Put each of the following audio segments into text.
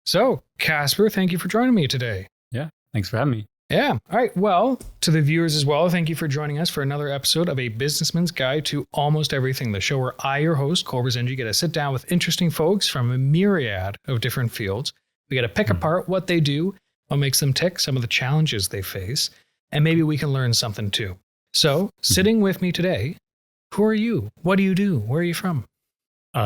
So, Caspar, thank you for joining me today. Yeah, thanks for having me. Yeah. All right. Well, to the viewers as well, thank you for joining us for another episode of A Businessman's Guide to Almost Everything, the show where I, your host, Kole Berzenji, get to sit down with interesting folks from a myriad of different fields. We get to pick apart what they do, what makes them tick, some of the challenges they face, and maybe we can learn something too. So, sitting with me today, who are you? What do you do? Where are you from?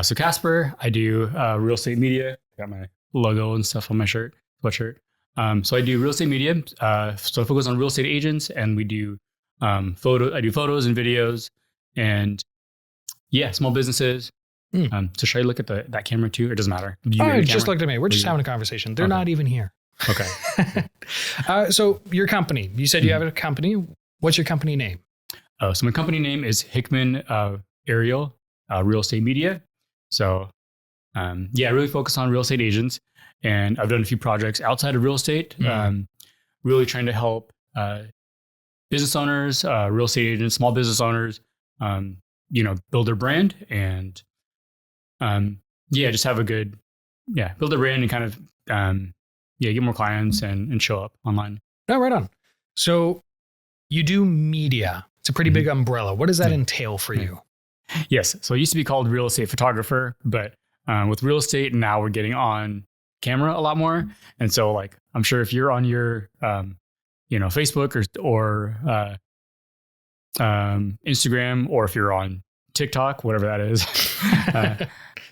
So Caspar, I do real estate media. I got my logo and stuff on my sweatshirt. So I do real estate media. So I focus on real estate agents, and we do I do photos and videos, and small businesses. So should I look at that camera too? Or it doesn't matter. Just looked at me. We're just having a conversation. They're not even here. Okay. So your company, you said you have a company. What's your company name? So my company name is Hickman Real Estate Media. So I really focus on real estate agents, and I've done a few projects outside of real estate, really trying to help business owners, real estate agents, small business owners, build their brand and just have a good, build their brand and kind of, get more clients and show up online. Oh, right on. So you do media. It's a pretty big umbrella. What does that entail for you? Yes. So it used to be called real estate photographer, but with real estate now we're getting on camera a lot more. And so like, I'm sure if you're on your, Facebook or Instagram, or if you're on TikTok, whatever that is,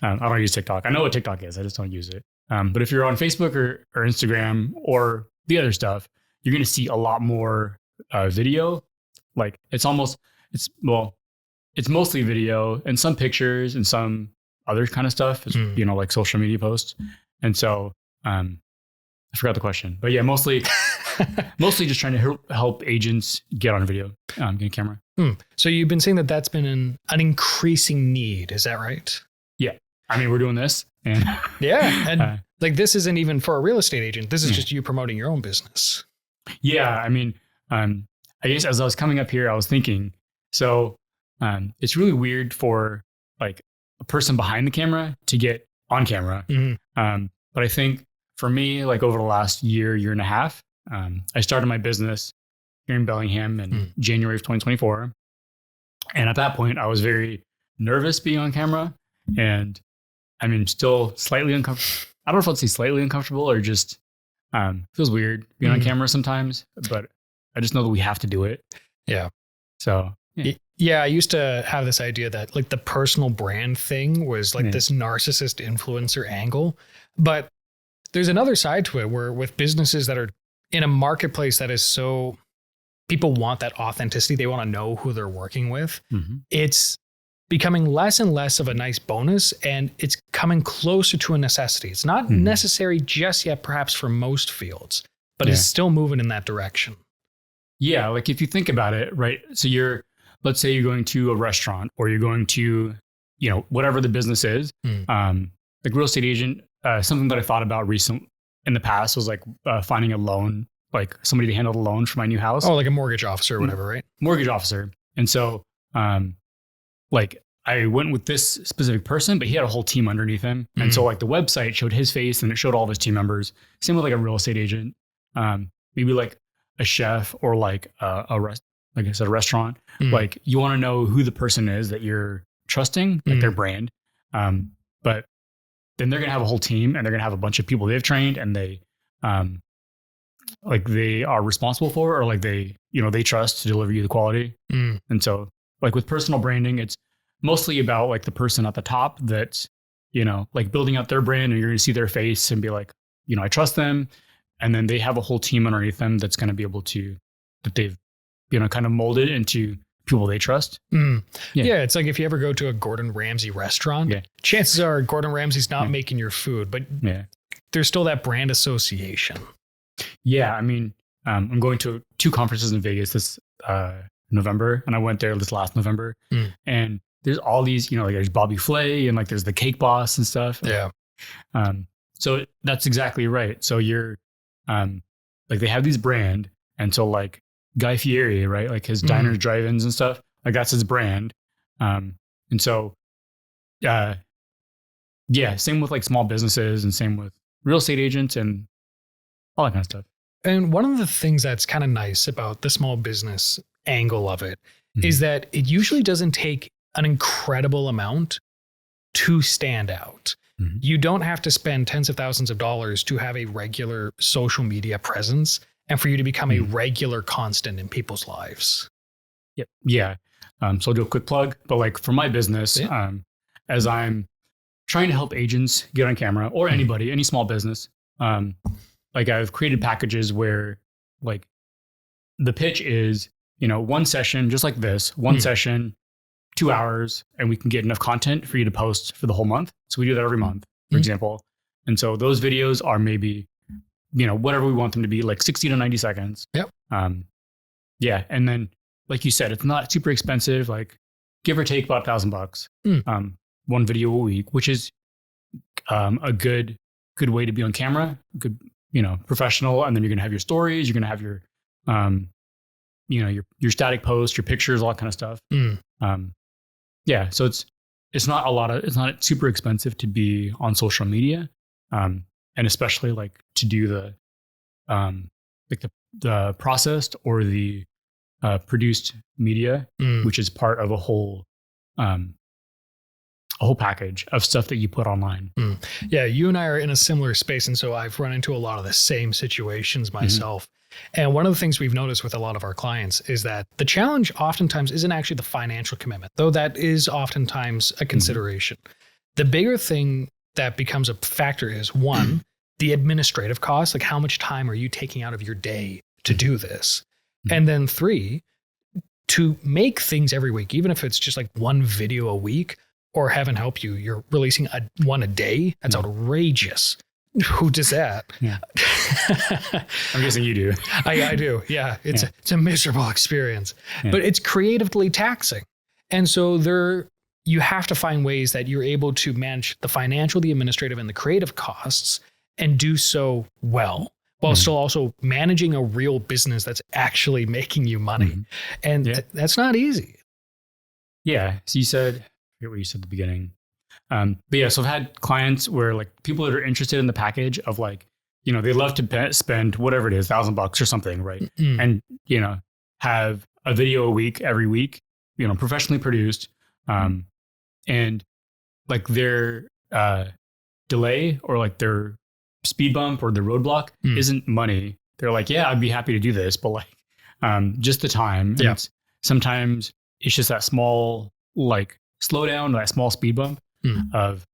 I don't use TikTok. I know what TikTok is. I just don't use it. But if you're on Facebook or Instagram or the other stuff, you're going to see a lot more video. Like it's mostly video and some pictures and some other kind of stuff, like social media posts. And so I forgot the question, but mostly just trying to help agents get on video, get a camera. So you've been saying that that's been an increasing need. Is that right? Yeah. I mean, we're doing this. And and like this isn't even for a real estate agent. This is just you promoting your own business. Yeah. I mean, I guess as I was coming up here, I was thinking, so it's really weird for like a person behind the camera to get on camera. But I think for me, like over the last year and a half, I started my business here in Bellingham in January of 2024. And at that point, I was very nervous being on camera. And I mean, still slightly uncomfortable. I don't know if I'd say slightly uncomfortable or just feels weird being on camera sometimes, but I just know that we have to do it. Yeah. So, I used to have this idea that like the personal brand thing was like this narcissist influencer angle, but there's another side to it where with businesses that are in a marketplace that is so people want that authenticity. They want to know who they're working with. It's becoming less and less of a nice bonus, and it's coming closer to a necessity. It's not necessary just yet, perhaps for most fields, but it's still moving in that direction. Yeah. Like if you think about it, right? So let's say you're going to a restaurant or you're going to, whatever the business is, like real estate agent, something that I thought about in the past was like finding a loan, like somebody to handle the loan for my new house. Oh, like a mortgage officer or whatever, right? Mortgage officer. And so, like I went with this specific person, but he had a whole team underneath him. And so like the website showed his face and it showed all of his team members. Same with like a real estate agent, maybe like a chef or like like I said, a restaurant. Like you want to know who the person is that you're trusting, like their brand. But then they're going to have a whole team and they're going to have a bunch of people they've trained and they are responsible for, or like they trust to deliver you the quality. And so like with personal branding, it's mostly about like the person at the top that's, like building out their brand, and you're going to see their face and be like, I trust them. And then they have a whole team underneath them that's going to be able to, that they've, kind of molded into people they trust. It's like if you ever go to a Gordon Ramsay restaurant, chances are Gordon Ramsay's not making your food, but there's still that brand association. Yeah. I mean, I'm going to 2 conferences in Vegas this November, and I went there this last November. And there's all these, like there's Bobby Flay and like there's the Cake Boss and stuff. Yeah. So that's exactly right. So you're like they have these brand, and so like Guy Fieri, right? Like his diners, drive-ins and stuff, like that's his brand. And so, same with like small businesses and same with real estate agents and all that kind of stuff. And one of the things that's kind of nice about the small business angle of it is that it usually doesn't take an incredible amount to stand out. You don't have to spend tens of thousands of dollars to have a regular social media presence and for you to become a regular constant in people's lives. Yep. Yeah. So I'll do a quick plug, but like for my business, as I'm trying to help agents get on camera or anybody, any small business, like I've created packages where like the pitch is, one session, just like this, one session, 2 hours, and we can get enough content for you to post for the whole month. So we do that every month, for example. And so those videos are maybe, whatever we want them to be, like 60 to 90 seconds. Yep. Yeah. And then, like you said, it's not super expensive, like give or take about $1,000, one video a week, which is a good way to be on camera, good, professional. And then you're going to have your stories, you're going to have your, your static posts, your pictures, all that kind of stuff. Yeah. So it's not super expensive to be on social media. And especially like to do the processed or the produced media, which is part of a whole package of stuff that you put online. Yeah, you and I are in a similar space, and so I've run into a lot of the same situations myself. And one of the things we've noticed with a lot of our clients is that the challenge oftentimes isn't actually the financial commitment, though that is oftentimes a consideration. The bigger thing that becomes a factor is, one, the administrative costs, like how much time are you taking out of your day to do this? And then 3, to make things every week, even if it's just like one video a week, or heaven help you, you're releasing one a day. That's outrageous. Who does that? Yeah. I'm guessing you do. I do. Yeah. It's a miserable experience, but it's creatively taxing. And so you have to find ways that you're able to manage the financial, the administrative, and the creative costs and do so well, while still also managing a real business that's actually making you money. And that's not easy. Yeah. So you said, I forget what you said at the beginning. But yeah, so I've had clients where like people that are interested in the package of like, they love to spend whatever it is, $1,000 or something, right? And, have a video a week, every week, professionally produced. And like their delay or like their speed bump or their roadblock isn't money. They're like, yeah, I'd be happy to do this, but like just the time. Yeah. And sometimes it's just that small like slow down, that small speed bump of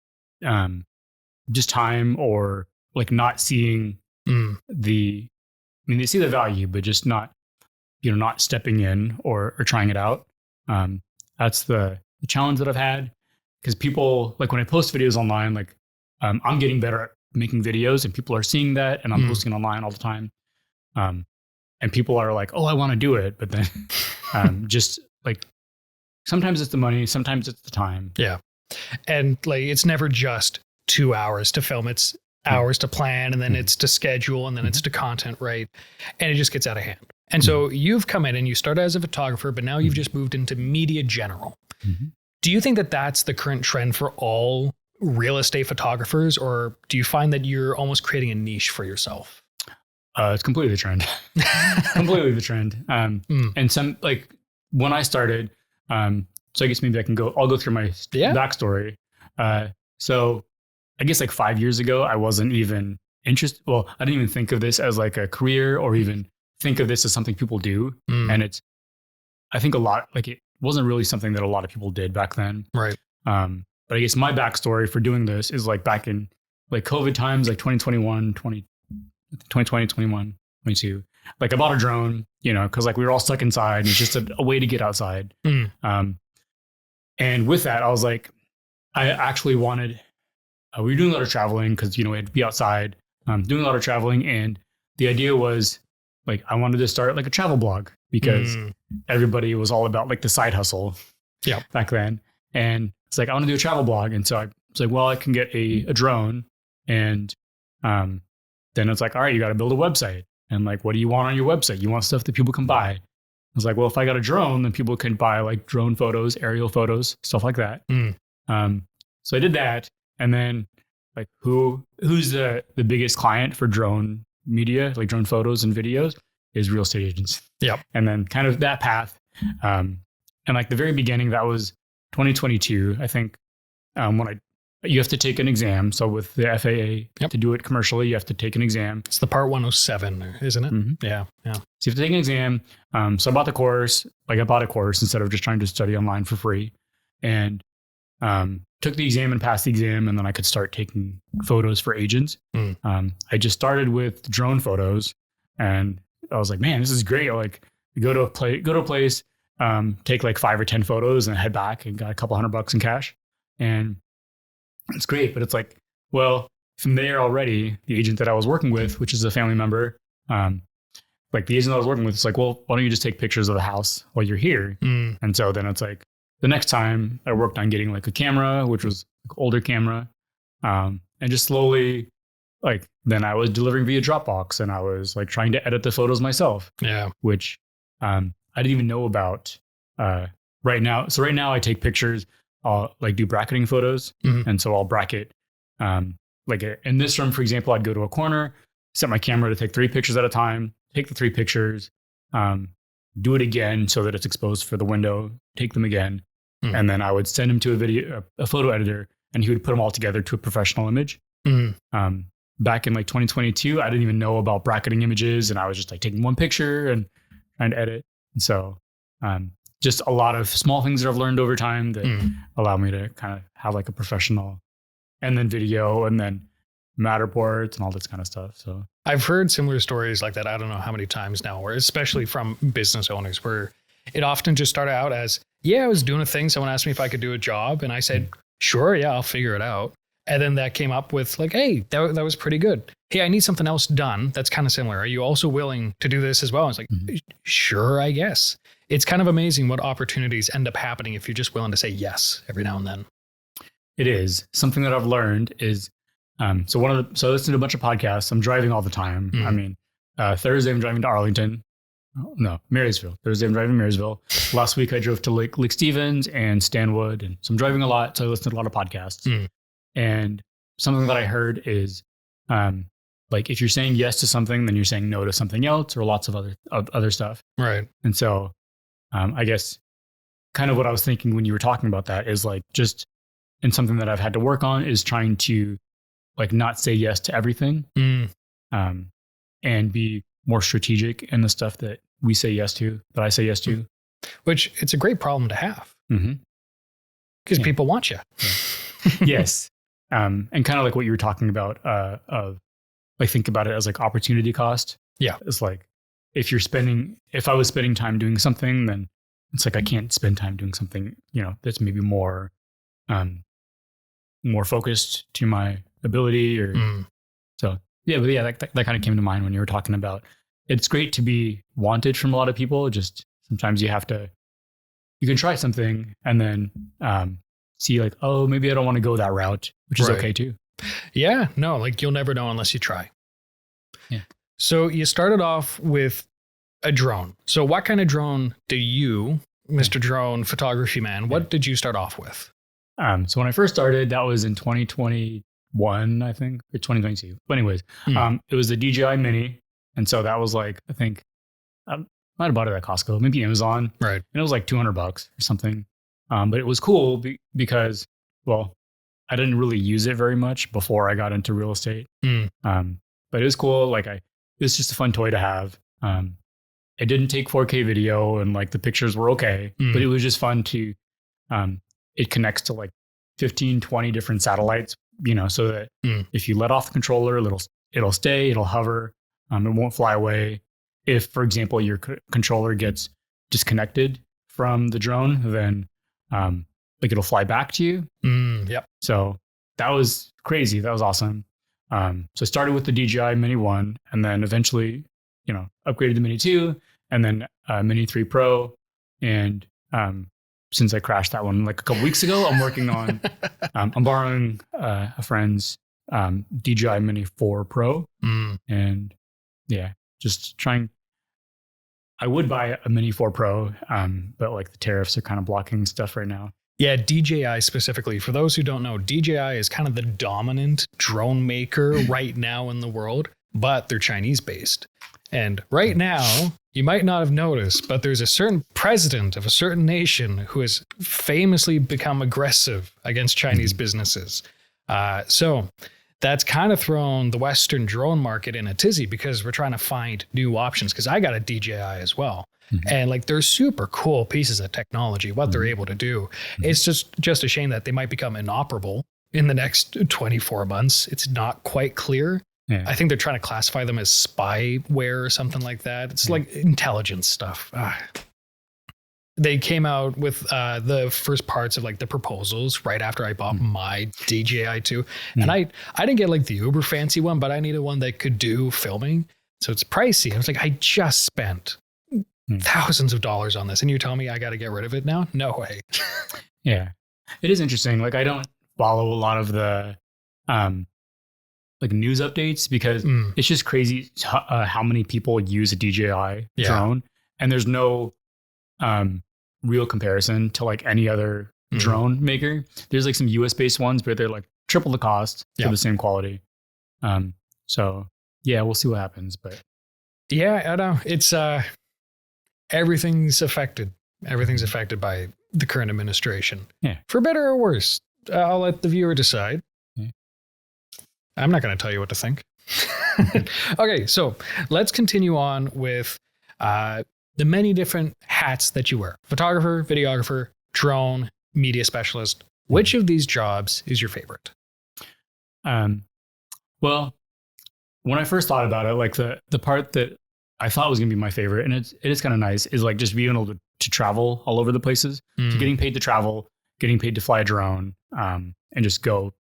just time, or like not seeing they see the value, but just not, not stepping in or trying it out. That's the challenge that I've had, because people, like when I post videos online, like I'm getting better at making videos and people are seeing that, and I'm posting online all the time. And people are like, oh, I want to do it. But then just like, sometimes it's the money, sometimes it's the time. Yeah. And like, it's never just 2 hours to film. It's hours to plan, and then it's to schedule, and then it's to content, right? And it just gets out of hand. And so you've come in and you started as a photographer, but now you've just moved into media general. Do you think that that's the current trend for all real estate photographers, or do you find that you're almost creating a niche for yourself? It's completely the trend. Completely the trend. And some, like when I started, so I guess maybe I'll go through my backstory. So I guess like 5 years ago, I wasn't even interested. Well, I didn't even think of this as like a career, or even think of this as something people do. And I think it wasn't really something that a lot of people did back then. Right. But I guess my backstory for doing this is like back in like COVID times, like 2021, 2020, 21, 22. Like I bought a drone, because like we were all stuck inside, and it's just a way to get outside. And with that, I was like, I actually wanted, we were doing a lot of traveling because, we had to be outside, doing a lot of traveling. And the idea was like, I wanted to start like a travel blog, because everybody was all about like the side hustle back then. And it's like, I want to do a travel blog. And so I was like, well, I can get a drone. And then it's like, all right, you got to build a website. And like, what do you want on your website? You want stuff that people can buy. I was like, well, if I got a drone, then people can buy like drone photos, aerial photos, stuff like that. So I did that. And then like who's the biggest client for drone media, like drone photos and videos, is real estate agents. Yep. And then kind of that path. And like the very beginning, that was 2022, I think, when you have to take an exam. So with the FAA, to do it commercially, you have to take an exam. It's the Part 107, isn't it? Mm-hmm. Yeah. So you have to take an exam. So I bought the course. Like I bought a course instead of just trying to study online for free, and took the exam and passed the exam, and then I could start taking photos for agents. I just started with drone photos, and I was like, man, this is great. Like go to a place, take like 5 or 10 photos and head back and got a couple $100 in cash. And it's great. But it's like, well, from there already, the agent that I was working with, which is a family member, like the agent that I was working with, it's like, well, why don't you just take pictures of the house while you're here? And so then it's like the next time I worked on getting like a camera, which was like older camera, and just slowly, like then I was delivering via Dropbox, and I was like trying to edit the photos myself. Yeah. Which I didn't even know about right now. So right now I take pictures, I'll like do bracketing photos. And so I'll bracket, like in this room, for example, I'd go to a corner, set my camera to take 3 pictures at a time, take the 3 pictures, do it again so that it's exposed for the window, take them again. And then I would send him to a photo editor, and he would put them all together to a professional image. Back in like 2022, I didn't even know about bracketing images, and I was just like taking one picture and trying to edit. And so just a lot of small things that I've learned over time that allow me to kind of have like a professional, and then video, and then Matterports and all this kind of stuff. So I've heard similar stories like that. I don't know how many times now, where especially from business owners, where it often just started out as, I was doing a thing. Someone asked me if I could do a job, and I said, sure, I'll figure it out. And then that came up with like, hey, that was pretty good. Hey, I need something else done that's kind of similar. Are you also willing to do this as well? And it's like, sure, I guess. It's kind of amazing what opportunities end up happening if you're just willing to say yes every now and then. It is. Something that I've learned is, so I listen to a bunch of podcasts. I'm driving all the time. I mean, Thursday I'm driving to Arlington. Oh, no, Marysville. Thursday I'm driving to Marysville. Last week I drove to Lake Stevens and Stanwood. And so I'm driving a lot. So I listen to a lot of podcasts. And something that I heard is, like if you're saying yes to something, then you're saying no to something else, or lots of other stuff. Right. And so, I guess kind of what I was thinking when you were talking about that is like just, and something that I've had to work on is trying to like not say yes to everything, and be more strategic in the stuff that we say yes to, that I say yes to. Which it's a great problem to have, because people want you. Yes. And kind of like what you were talking about, of like, think about it as like opportunity cost. Yeah. It's like, if I was spending time doing something, then it's like, I can't spend time doing something, that's maybe more focused to my ability or so. Yeah. But yeah, that kind of came to mind when you were talking about, it's great to be wanted from a lot of people. Just sometimes you can try something and then, see like, oh, maybe I don't want to go that route, which is okay too. Yeah, no, like you'll never know unless you try. Yeah. So you started off with a drone. So what kind of drone do you, Mr. Drone Photography Man, what did you start off with? So when I first started, that was in 2021, I think, or 2022. But anyways, it was the DJI Mini. And so that was like, I think I might have bought it at Costco, maybe Amazon. Right. And it was like $200 or something. But it was cool because, well, I didn't really use it very much before I got into real estate. But it was cool. Like it was just a fun toy to have. It didn't take 4K video, and like the pictures were okay, but it was just fun to, it connects to like 15, 20 different satellites, so that if you let off the controller, it'll stay, it'll hover, it won't fly away. If, for example, your controller gets disconnected from the drone, then like it'll fly back to you. Yep. So that was crazy. That was awesome. So I started with the DJI Mini 1, and then eventually, upgraded the Mini 2, and then Mini 3 Pro. And since I crashed that one like a couple weeks ago, I'm working on, I'm borrowing a friend's DJI Mini 4 Pro. And yeah, just trying. I would buy a Mini 4 Pro, but like the tariffs are kind of blocking stuff right now. Yeah, DJI specifically. For those who don't know, DJI is kind of the dominant drone maker right now in the world, but they're Chinese based. And right now, you might not have noticed, but there's a certain president of a certain nation who has famously become aggressive against Chinese businesses. So that's kind of thrown the Western drone market in a tizzy because we're trying to find new options. Because I got a DJI as well. And like they're super cool pieces of technology, what they're able to do. It's just a shame that they might become inoperable in the next 24 months. It's not quite clear. Yeah. I think they're trying to classify them as spyware or something like that. It's like intelligence stuff. They came out with the first parts of like the proposals right after I bought my DJI 2. And I didn't get like the uber fancy one, but I needed one that could do filming. So it's pricey. I was like, I just spent thousands of dollars on this and you're telling me I got to get rid of it now? No way. Yeah. It is interesting. Like I don't follow a lot of the like news updates because it's just crazy how many people use a DJI drone and there's no real comparison to like any other drone maker. There's like some US based ones, but they're like triple the cost for the same quality. So yeah, we'll see what happens, but yeah, I know it's, everything's affected. Everything's affected by the current administration. Yeah. For better or worse. I'll let the viewer decide. Yeah. I'm not going to tell you what to think. Okay, so let's continue on with the many different hats that you wear. Photographer, videographer, drone, media specialist. Which of these jobs is your favorite? Well, when I first thought about it, like the part that I thought was going to be my favorite, and it is kind of nice, is like just being able to travel all over the places. So getting paid to travel, getting paid to fly a drone, and just go,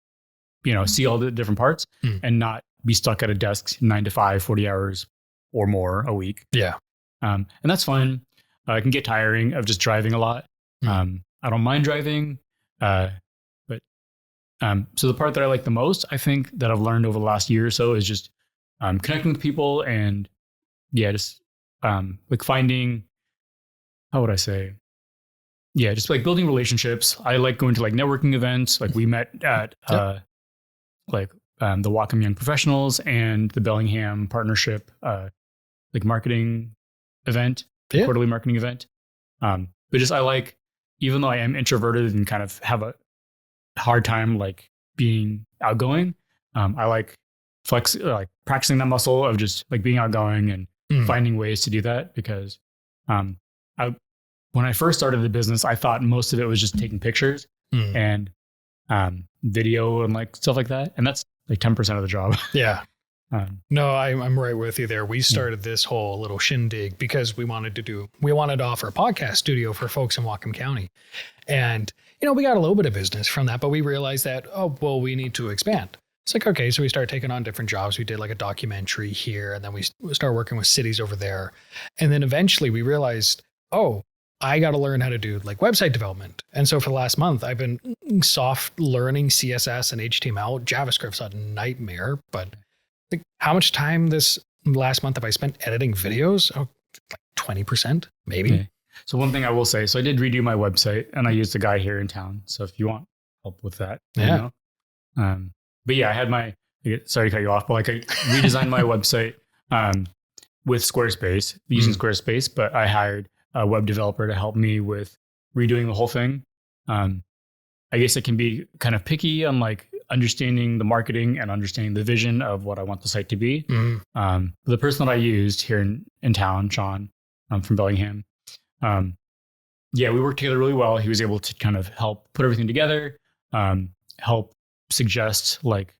see all the different parts and not be stuck at a desk 9 to 5, 40 hours or more a week. Yeah. And that's fun. It can get tiring of just driving a lot. I don't mind driving. So the part that I like the most, I think that I've learned over the last year or so is just connecting with people and just like finding, how would I say? Yeah, just like building relationships. I like going to like networking events. Like we met at the Whatcom Young Professionals and the Bellingham Partnership like marketing event, quarterly marketing event. But just I like, even though I am introverted and kind of have a hard time like being outgoing, I like practicing that muscle of just like being outgoing and finding ways to do that because when I first started the business, I thought most of it was just taking pictures and video and like stuff like that. And that's like 10% of the job. Yeah. No, I'm right with you there. We started this whole little shindig because we wanted to offer a podcast studio for folks in Whatcom County. And, we got a little bit of business from that, but we realized that, we need to expand. It's like, okay, so we started taking on different jobs. We did like a documentary here, and then we started working with cities over there. And then eventually we realized, I got to learn how to do like website development. And so for the last month, I've been soft learning CSS and HTML. JavaScript's a nightmare, but like how much time this last month have I spent editing videos? Like 20%, maybe. Okay. So one thing I will say, so I did redo my website and I used a guy here in town. So if you want help with that, but yeah, I had sorry to cut you off, but like I redesigned my website with Squarespace, using Squarespace, but I hired a web developer to help me with redoing the whole thing. I guess it can be kind of picky on like understanding the marketing and understanding the vision of what I want the site to be. The person that I used here in town, Sean, from Bellingham, we worked together really well. He was able to kind of help put everything together, help suggest like,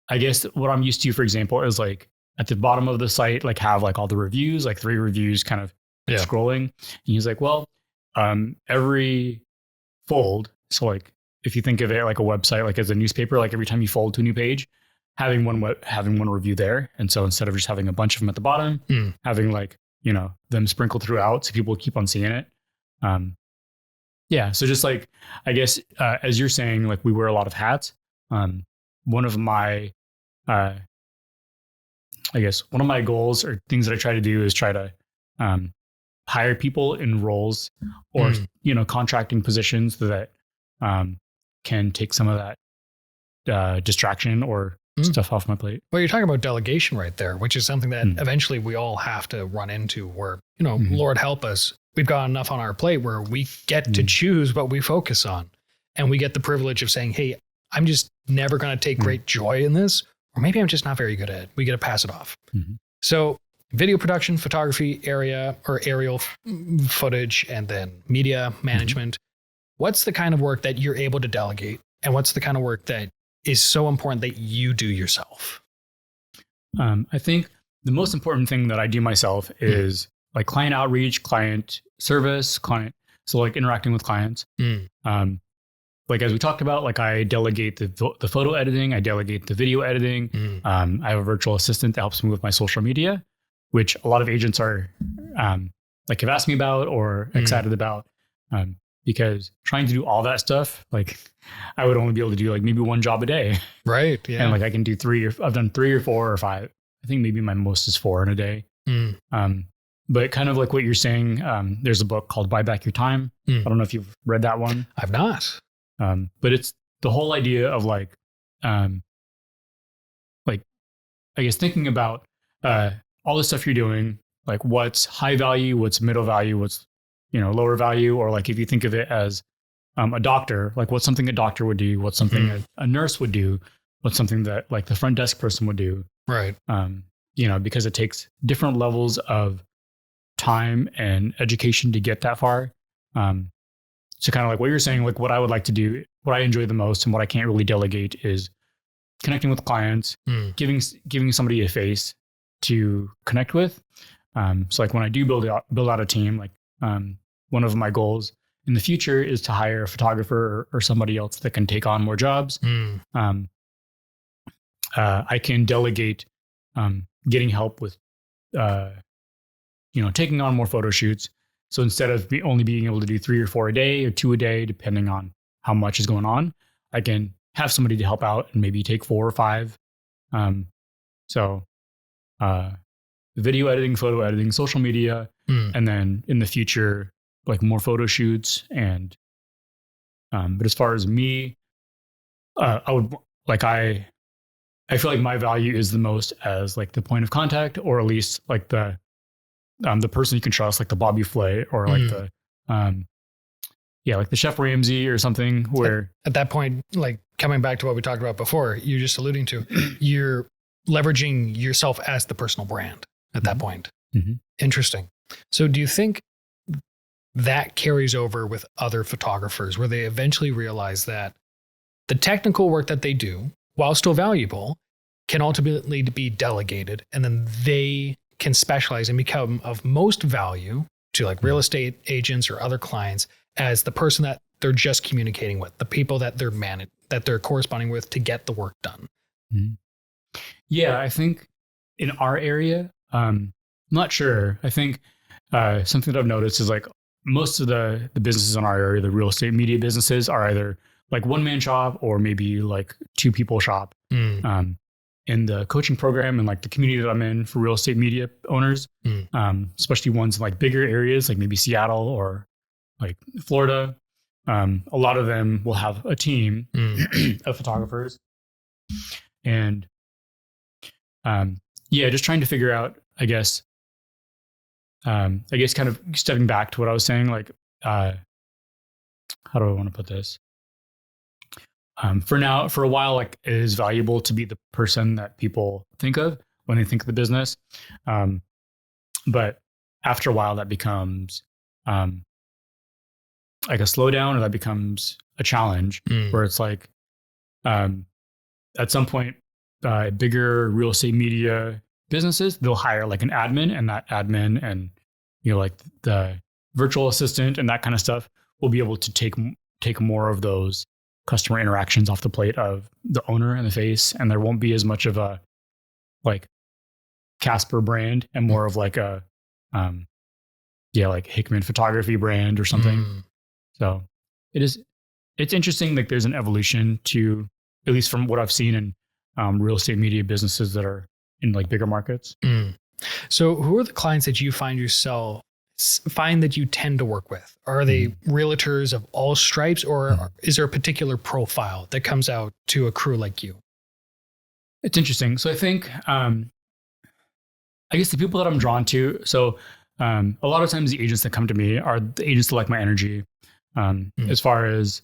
I guess what I'm used to, for example, is like at the bottom of the site, like have like all the reviews, like 3 reviews kind of scrolling. And he's like, every fold. So like, if you think of it like a website, like as a newspaper, like every time you fold to a new page, having one review there. And so instead of just having a bunch of them at the bottom, having like, them sprinkled throughout so people keep on seeing it. So just like, I guess, as you're saying, like we wear a lot of hats. One of my goals or things that I try to do is try to hire people in roles or, contracting positions that can take some of that distraction or stuff off my plate. Well, you're talking about delegation right there, which is something that eventually we all have to run into where, Lord help us. We've got enough on our plate where we get to choose what we focus on. And we get the privilege of saying, hey, I'm just never going to take great joy in this, or maybe I'm just not very good at it. We get to pass it off. So video production, photography, aerial footage, and then media management. What's the kind of work that you're able to delegate? And what's the kind of work that is so important that you do yourself? I think the most important thing that I do myself is like client outreach, client service, so like interacting with clients. Like as we talked about, like I delegate the photo editing, I delegate the video editing. I have a virtual assistant that helps me with my social media, which a lot of agents are like have asked me about or excited about. Because trying to do all that stuff, like I would only be able to do like maybe one job a day. Right. Yeah. And like I can do I've done 3 or 4 or 5. I think maybe my most is 4 in a day. But kind of like what you're saying, there's a book called Buy Back Your Time. I don't know if you've read that one. I've not. But it's the whole idea of like I guess thinking about all the stuff you're doing, like what's high value, what's middle value, what's lower value, or like if you think of it as a doctor, like what's something a doctor would do, what's something a nurse would do, what's something that like the front desk person would do. Right. Because it takes different levels of time and education to get that far. So kind of like what you're saying, like what I would like to do, what I enjoy the most and what I can't really delegate is connecting with clients, giving somebody a face to connect with. So like when I do build out a team, like one of my goals in the future is to hire a photographer or somebody else that can take on more jobs. I can delegate getting help with, taking on more photo shoots. So instead of only being able to do 3 or 4 a day or 2 a day, depending on how much is going on, I can have somebody to help out and maybe take 4 or 5. Video editing, photo editing, social media, and then in the future, like more photo shoots. And but as far as me, I would like I feel like my value is the most as like the point of contact, or at least like the person you can trust, like the Bobby Flay, or like the like the Chef Ramsay or something. Where at that point, like coming back to what we talked about before, you're just alluding to, you're leveraging yourself as the personal brand at that point. Interesting. So do you think that carries over with other photographers where they eventually realize that the technical work that they do, while still valuable, can ultimately be delegated, and then they can specialize and become of most value to like real estate agents or other clients as the person that they're just communicating with, the people that they're corresponding with to get the work done? Yeah, I think in our area, I'm not sure. I think something that I've noticed is like most of the businesses in our area, the real estate media businesses, are either like one-man shop or maybe like 2-people shop. In the coaching program and like the community that I'm in for real estate media owners, especially ones in like bigger areas, like maybe Seattle or like Florida, a lot of them will have a team of photographers. And just trying to figure out, I guess kind of stepping back to what I was saying, like, how do I want to put this? For a while, like it is valuable to be the person that people think of when they think of the business. But after a while that becomes, like a slowdown, or that becomes a challenge where it's like, at some point, bigger real estate media businesses, they'll hire like an admin, and that admin and, like the virtual assistant and that kind of stuff will be able to take more of those customer interactions off the plate of the owner and the face. And there won't be as much of a like Caspar brand and more of like a, like Hickman photography brand or something. So it's interesting. Like there's an evolution to, at least from what I've seen in real estate media businesses that are in like bigger markets. So who are the clients that you find yourself find that you tend to work with? Are they realtors of all stripes, or is there a particular profile that comes out to a crew like you? It's interesting. So I think, I guess the people that I'm drawn to, so a lot of times the agents that come to me are the agents that like my energy. As far as,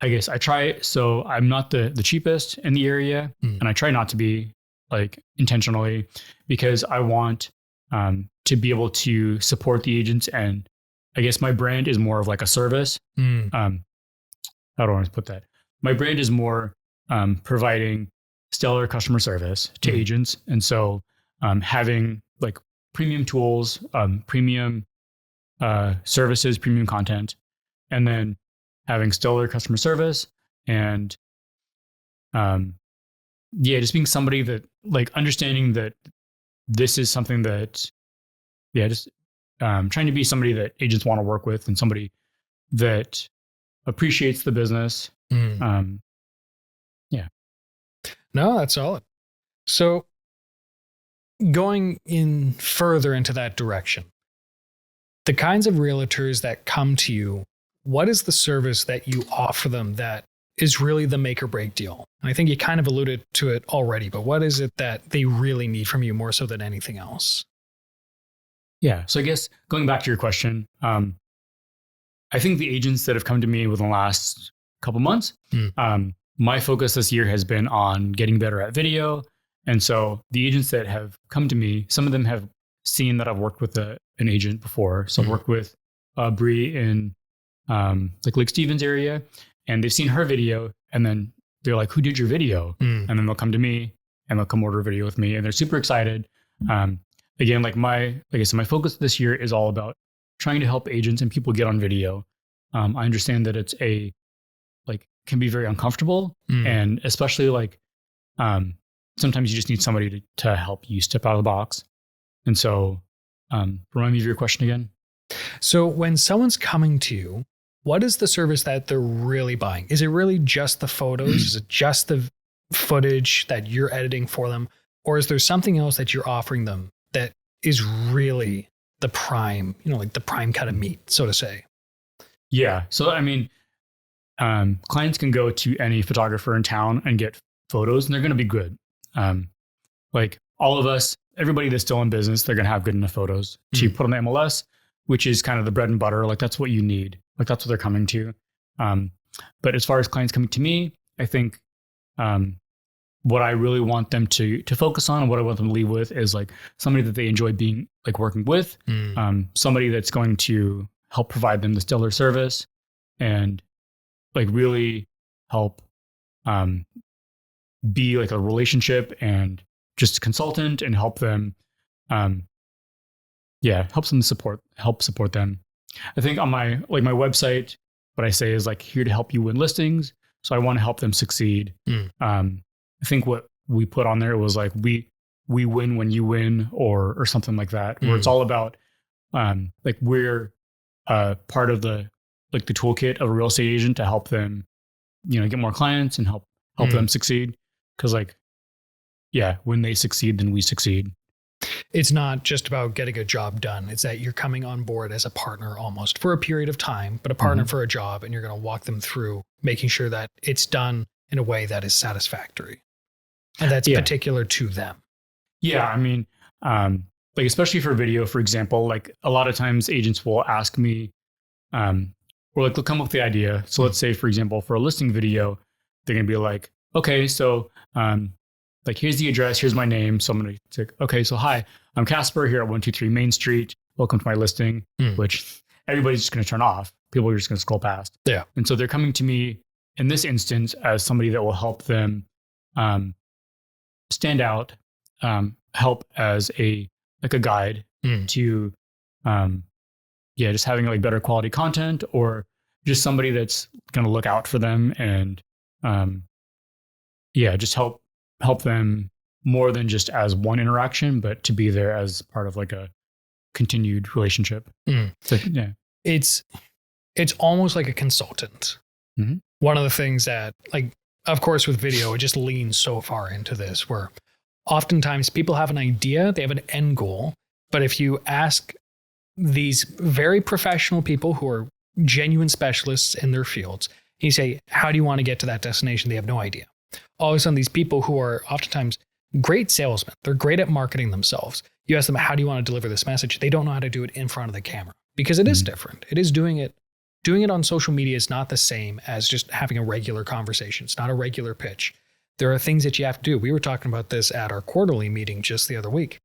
I guess I try, so I'm not the cheapest in the area, and I try not to be, like, intentionally, because I want to be able to support the agents. And I guess my brand is more of like a service. How do I want to put that? My brand is more providing stellar customer service to agents. And so having like premium tools, premium services, premium content, and then having stellar customer service, and just being somebody that, like, understanding that this is something that, just trying to be somebody that agents want to work with, and somebody that appreciates the business. No, that's solid. So going in further into that direction, the kinds of realtors that come to you, what is the service that you offer them that is really the make or break deal? And I think you kind of alluded to it already, but what is it that they really need from you more so than anything else? Yeah. So I guess going back to your question, I think the agents that have come to me within the last couple months, my focus this year has been on getting better at video. And so the agents that have come to me, some of them have seen that I've worked with an agent before. So I've worked with Bree in like Lake Stevens area, and they've seen her video, and then they're like, "Who did your video?" And then they'll come to me and they'll come order a video with me, and they're super excited. Again, like I said, my focus this year is all about trying to help agents and people get on video. I understand that it's can be very uncomfortable, and especially sometimes you just need somebody to help you step out of the box. And so, remind me of your question again. So when someone's coming to you, what is the service that they're really buying? Is it really just the photos? Is it just the footage that you're editing for them? Or is there something else that you're offering them that is really the prime, like the prime cut of meat, so to say? Yeah. So, I mean, clients can go to any photographer in town and get photos, and they're going to be good. Like all of us, everybody that's still in business, they're going to have good enough photos to put on the MLS, which is kind of the bread and butter. Like that's what you need. Like that's what they're coming to. But as far as clients coming to me, I think what I really want them to focus on, and what I want them to leave with, is like somebody that they enjoy being like working with, somebody that's going to help provide them the stellar service, and like really help be like a relationship and just a consultant, and help them help support them. I think on my website, what I say is like, here to help you win listings. So I want to help them succeed. I think what we put on there was like, we win when you win, or something like that, where it's all about like we're part of the toolkit of a real estate agent to help them, get more clients and help them succeed. Cause when they succeed, then we succeed. It's not just about getting a job done. It's that you're coming on board as a partner almost for a period of time, but a partner for a job, and you're going to walk them through making sure that it's done in a way that is satisfactory and that's particular to them. Yeah. I mean, like, especially for video, for example, like a lot of times agents will ask me, or like they'll come up with the idea. So let's say, for example, for a listing video, they're going to be like, okay, so like, here's the address, here's my name. So I'm going to say, okay, so hi, I'm Caspar here at 123 Main Street. Welcome to my listing, which everybody's just going to turn off. People are just going to scroll past. Yeah. And so they're coming to me in this instance as somebody that will help them stand out, help as a guide to, just having like better quality content, or just somebody that's going to look out for them, and just help them more than just as one interaction, but to be there as part of like a continued relationship. So, yeah. It's almost like a consultant. One of the things that, like, of course, with video, it just leans so far into this, where oftentimes people have an idea, they have an end goal, but if you ask these very professional people who are genuine specialists in their fields. You say, how do you want to get to that destination? They have no idea. All of a sudden, these people who are oftentimes great salesmen, they're great at marketing themselves. You ask them, how do you want to deliver this message? They don't know how to do it in front of the camera because it is different. It is doing it on social media is not the same as just having a regular conversation. It's not a regular pitch. There are things that you have to do. We were talking about this at our quarterly meeting just the other week,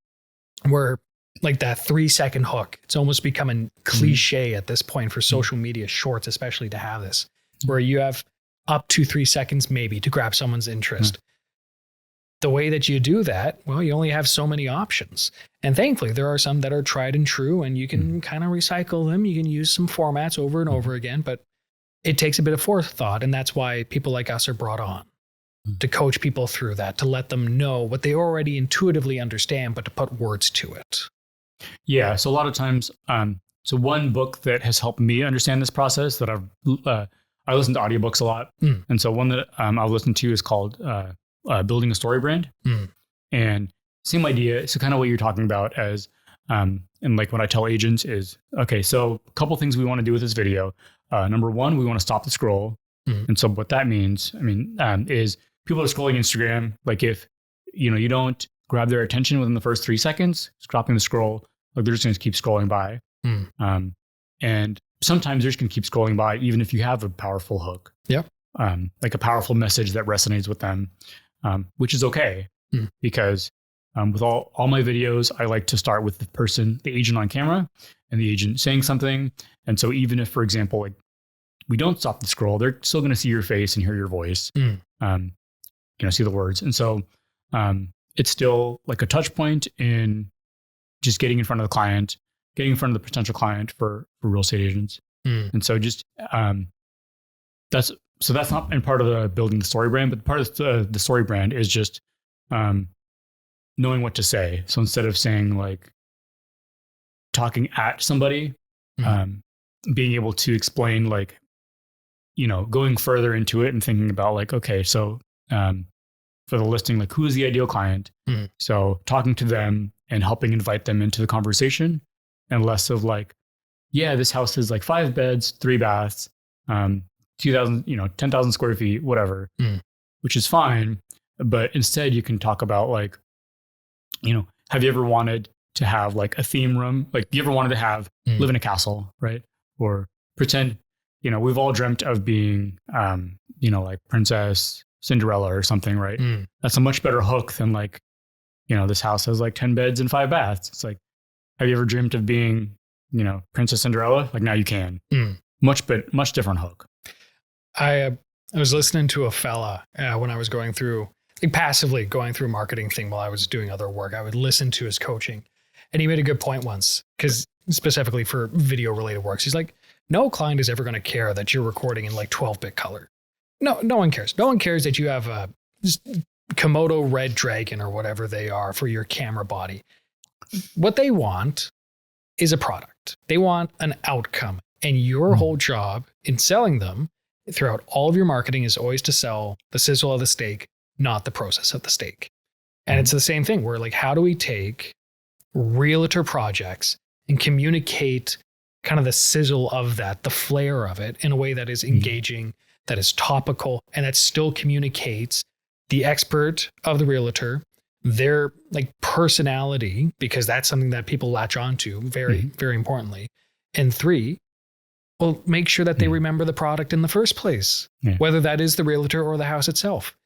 where like that 3-second hook, it's almost becoming cliche at this point for social media shorts, especially to have this, where you have up to 3 seconds maybe to grab someone's interest. The way that you do that, well, you only have so many options. And thankfully, there are some that are tried and true, and you can kind of recycle them. You can use some formats over and over again, but it takes a bit of forethought. And that's why people like us are brought on to coach people through that, to let them know what they already intuitively understand, but to put words to it. Yeah. So a lot of times, so one book that has helped me understand this process that I listen to audiobooks a lot. And so one that I've listened to is called Building a Story Brand. And same idea. So kind of what you're talking about as, and like what I tell agents is, okay, so a couple things we want to do with this video. Number one, we want to stop the scroll. And so what that means, is people are scrolling Instagram. Like if, you don't grab their attention within the first 3 seconds, stopping the scroll, like they're just going to keep scrolling by. And sometimes they're just going to keep scrolling by, even if you have a powerful hook. Yep. Like a powerful message that resonates with them, which is okay because with all my videos, I like to start with the agent on camera and the agent saying something. And so even if, for example, like we don't stop the scroll, they're still going to see your face and hear your voice, see the words. And so it's still like a touch point in just getting in front of the client, getting in front of the potential client for real estate agents. And so just that's not in part of the building the story brand, but part of the story brand is just knowing what to say. So instead of saying like talking at somebody, being able to explain like, going further into it and thinking about like, okay, so for the listing, like who is the ideal client? So talking to them and helping invite them into the conversation and less of like, yeah, this house is like 5 beds, 3 baths, 2,000, 10,000 square feet, whatever, which is fine. But instead you can talk about like, have you ever wanted to have like a theme room? Like you ever wanted to live in a castle, right? Or pretend, we've all dreamt of being, like Princess Cinderella or something, right? That's a much better hook than like, this house has like 10 beds and 5 baths. It's like, have you ever dreamt of being, Princess Cinderella? Like now you can. Much different hook. I was listening to a fella when I was going through, like passively going through a marketing thing while I was doing other work. I would listen to his coaching, and he made a good point once, because specifically for video related works, he's like, no client is ever going to care that you're recording in like 12-bit color. No one cares. No one cares that you have a Komodo Red Dragon or whatever they are for your camera body. What they want is a product. They want an outcome. And your whole job in selling them throughout all of your marketing is always to sell the sizzle of the steak, not the process of the steak. And it's the same thing. We're like, how do we take realtor projects and communicate kind of the sizzle of that, the flair of it in a way that is engaging, that is topical, and that still communicates the expert of the realtor, their like personality, because that's something that people latch onto very, very importantly. And 3, well, make sure that they remember the product in the first place, whether that is the realtor or the house itself.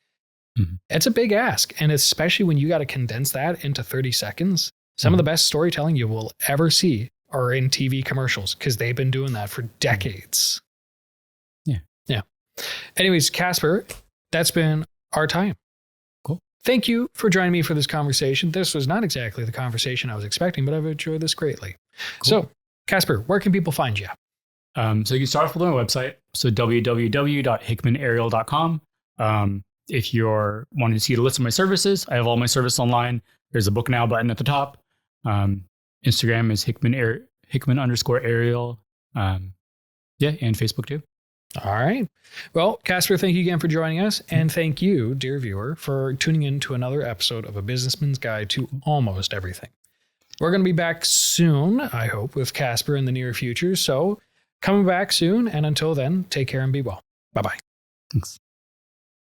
It's a big ask. And especially when you got to condense that into 30 seconds, some of the best storytelling you will ever see are in TV commercials, because they've been doing that for decades. Yeah. Anyways, Caspar, that's been our time. Cool. Thank you for joining me for this conversation. This was not exactly the conversation I was expecting, but I've enjoyed this greatly. Cool. So, Caspar, where can people find you? So you can start off with my website. So www.hickmanarial.com. If you're wanting to see the list of my services, I have all my services online. There's a book now button at the top. Instagram is Hickman_Ariel. And Facebook too. All right. Well, Caspar, thank you again for joining us. And thank you, dear viewer, for tuning in to another episode of A Businessman's Guide to Almost Everything. We're going to be back soon, I hope, with Caspar in the near future. So coming back soon. And until then, take care and be well. Bye-bye. Thanks.